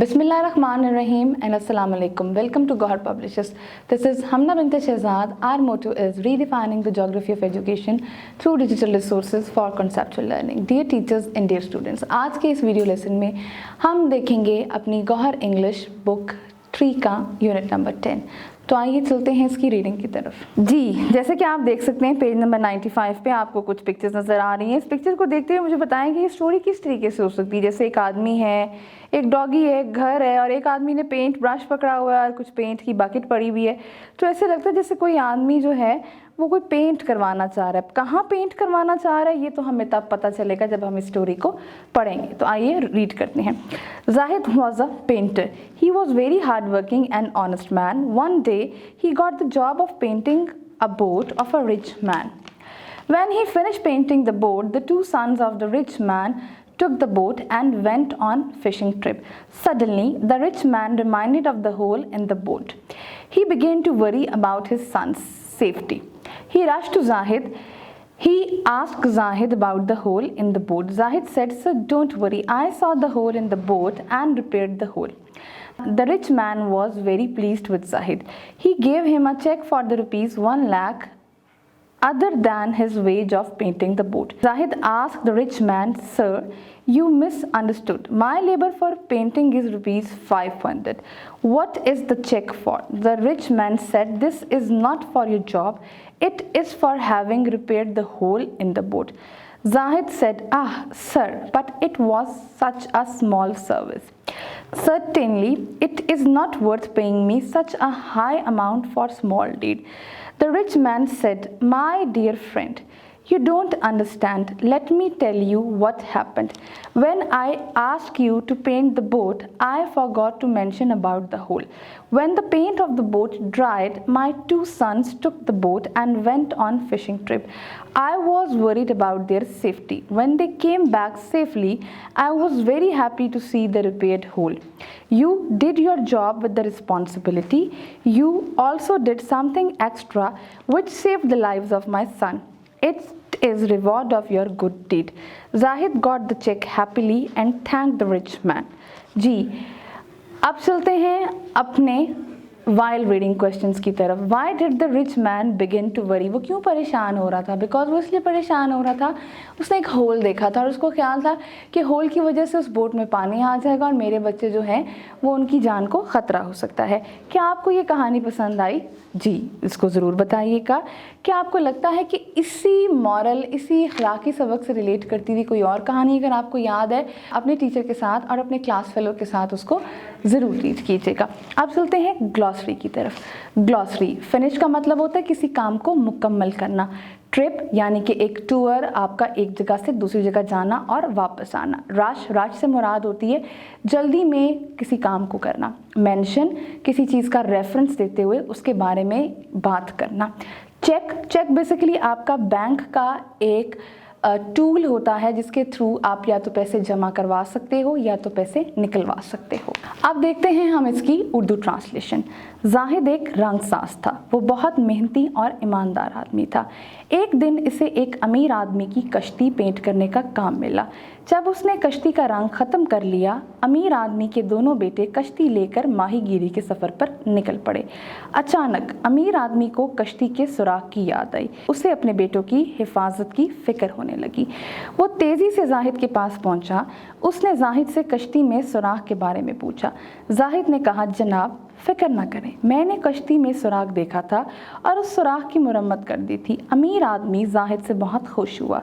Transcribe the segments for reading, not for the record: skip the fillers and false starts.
Bismillahirrahmanirrahim and Assalamu alaikum. Welcome to Gohar Publishers. This is Hamna Bint Shehzad. Our motto is redefining the geography of education through digital resources for conceptual learning. Dear teachers and dear students, आज के इस video lesson में हम देखेंगे अपनी Gauhar English book 3 का unit number 10। तो आइए चलते हैं इसकी रीडिंग की तरफ। जी, जैसे कि आप देख सकते हैं पेज नंबर 95 पे आपको कुछ पिक्चर्स नज़र आ रही हैं। इस पिक्चर को देखते हुए मुझे बताएं कि ये स्टोरी किस तरीके से हो सकती है। जैसे एक आदमी है, एक डॉगी है, एक घर है और एक आदमी ने पेंट ब्रश पकड़ा हुआ है और कुछ पेंट की बकेट पड़ी हुई है। तो ऐसे लगता है जैसे कोई आदमी जो है वो कोई पेंट करवाना चाह रहा है। कहाँ पेंट करवाना चाह रहा है ये तो हमें तब पता चलेगा जब हम इस स्टोरी को पढ़ेंगे। तो आइए रीड करते हैं। Zahid was a painter. He was very hardworking and honest man. One day he got the job of painting a boat of a rich man. When he finished painting the boat, the two sons of the rich man took the boat and went on fishing trip. Suddenly, the rich man reminded of the hole in the boat. He began to worry about his son's safety. He rushed to Zahid. He asked Zahid about the hole in the boat. Zahid said, "Sir, don't worry. I saw the hole in the boat and repaired the hole." The rich man was very pleased with Zahid. He gave him a check for the rupees 1 lakh other than his wage of painting the boat. Zahid asked the rich man, "Sir, you misunderstood. My labor for painting is rupees 500. What is the check for?" The rich man said, "This is not for your job. It is for having repaired the hole in the boat." Zahid said, "Ah, sir, but it was such a small service. Certainly, it is not worth paying me such a high amount for small deed." The rich man said, "My dear friend, you don't understand. Let me tell you what happened. When I asked you to paint the boat, I forgot to mention about the hole. When the paint of the boat dried, my two sons took the boat and went on fishing trip. I was worried about their safety. When they came back safely, I was very happy to see the repaired hole. You did your job with the responsibility. You also did something extra which saved the lives of my son. It is reward of your good deed." Zahid got the check happily and thanked the rich man. जी, अब चलते हैं अपने while reading questions की तरफ. Why did the rich man begin to worry? वो क्यों परेशान हो रहा था? Because वो इसलिए परेशान हो रहा था, उसने एक होल देखा था और उसको ख्याल था कि होल की वजह से उस बोट में पानी आ जाएगा और मेरे बच्चे जो हैं वो उनकी जान को ख़तरा हो सकता है। क्या आपको ये कहानी पसंद आई? जी, इसको ज़रूर बताइएगा। क्या आपको लगता है कि इसी मॉरल, इसी अखलाकी सबक से रिलेट करती हुई कोई और कहानी अगर आपको याद है, अपने टीचर के साथ और अपने क्लास फेलो के साथ उसको ज़रूर रीड कीजिएगा। अब चलते हैं ग्लॉसरी की तरफ। ग्लॉसरी, फिनिश का मतलब होता है किसी काम को मुकम्मल करना। ट्रिप यानी कि एक टूर, आपका एक जगह से दूसरी जगह जाना और वापस आना। रश से मुराद होती है जल्दी में किसी काम को करना। मेंशन, किसी चीज़ का रेफरेंस देते हुए उसके बारे में बात करना। चेक बेसिकली आपका बैंक का एक टूल होता है जिसके थ्रू आप या तो पैसे जमा करवा सकते हो या तो पैसे निकलवा सकते हो। अब देखते हैं हम इसकी उर्दू ट्रांसलेशन। जाहिद एक रंगसाज था। वो बहुत मेहनती और ईमानदार आदमी था। एक दिन इसे एक अमीर आदमी की कश्ती पेंट करने का काम मिला। जब उसने कश्ती का रंग ख़त्म कर लिया, अमीर आदमी के दोनों बेटे कश्ती लेकर माहीगीरी के सफ़र पर निकल पड़े। अचानक अमीर आदमी को कश्ती के सुराख की याद आई। उसे अपने बेटों की हिफाजत की फ़िक्र होने लगी। वो तेज़ी से जाहिद के पास पहुंचा। उसने जाहिद से कश्ती में सुराख के बारे में पूछा। जाहिद ने कहा, "जनाब, फ़िक्र न करें, मैंने कश्ती में सुराख देखा था और उस सुराख की मुरम्मत कर दी थी।" अमीर आदमी जाहिद से बहुत खुश हुआ।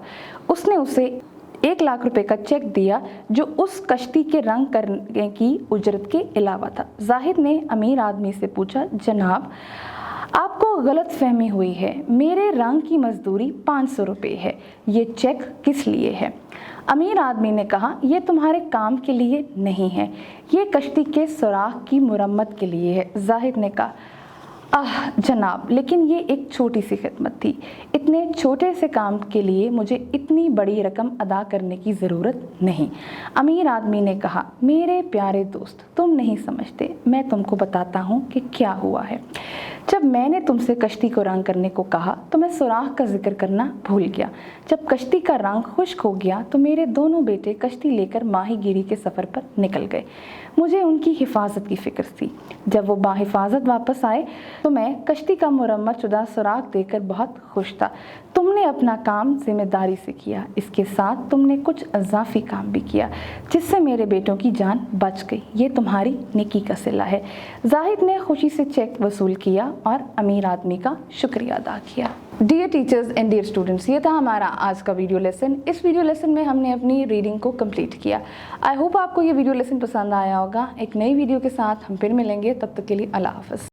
उसने उसे 1 लाख रुपए का चेक दिया जो उस कश्ती के रंग करने की उजरत के अलावा था। जाहिद ने अमीर आदमी से पूछा, "जनाब, आपको गलत फहमी हुई है। मेरे रंग की मजदूरी 500 रुपये है। ये चेक किस लिए है?" अमीर आदमी ने कहा, "ये तुम्हारे काम के लिए नहीं है, ये कश्ती के सुराख की मुरम्मत के लिए है।" जाहिद ने कहा, जनाब, लेकिन ये एक छोटी सी खिदमत थी। इतने छोटे से काम के लिए मुझे इतनी बड़ी रकम अदा करने की ज़रूरत नहीं। अमीर आदमी ने कहा, मेरे प्यारे दोस्त, तुम नहीं समझते, मैं तुमको बताता हूँ कि क्या हुआ है। जब मैंने तुमसे कश्ती को रंग करने को कहा तो मैं सुराख का जिक्र करना भूल गया। जब कश्ती का रंग खुश्क हो गया तो मेरे दोनों बेटे कश्ती लेकर माहीगीरी के सफ़र पर निकल गए। मुझे उनकी हिफाजत की फ़िक्र थी। जब वो बाहिफाजत वापस आए तो मैं कश्ती का मुरम्मत शुदा सुराख देकर बहुत खुश था। तुमने अपना काम जिम्मेदारी से किया, इसके साथ तुमने कुछ अज़ाफ़ी काम भी किया जिससे मेरे बेटों की जान बच गई। ये तुम्हारी नेकी का सिला है। जाहिद ने खुशी से चेक वसूल किया और अमीर आदमी का शुक्रिया अदा किया। Dear teachers and dear students, ये था हमारा आज का वीडियो लेसन। इस वीडियो लेसन में हमने अपनी रीडिंग को कंप्लीट किया। आई होप आपको ये वीडियो लेसन पसंद आया होगा। एक नई वीडियो के साथ हम फिर मिलेंगे, तब तक के लिए अल्लाह हाफ़िज़।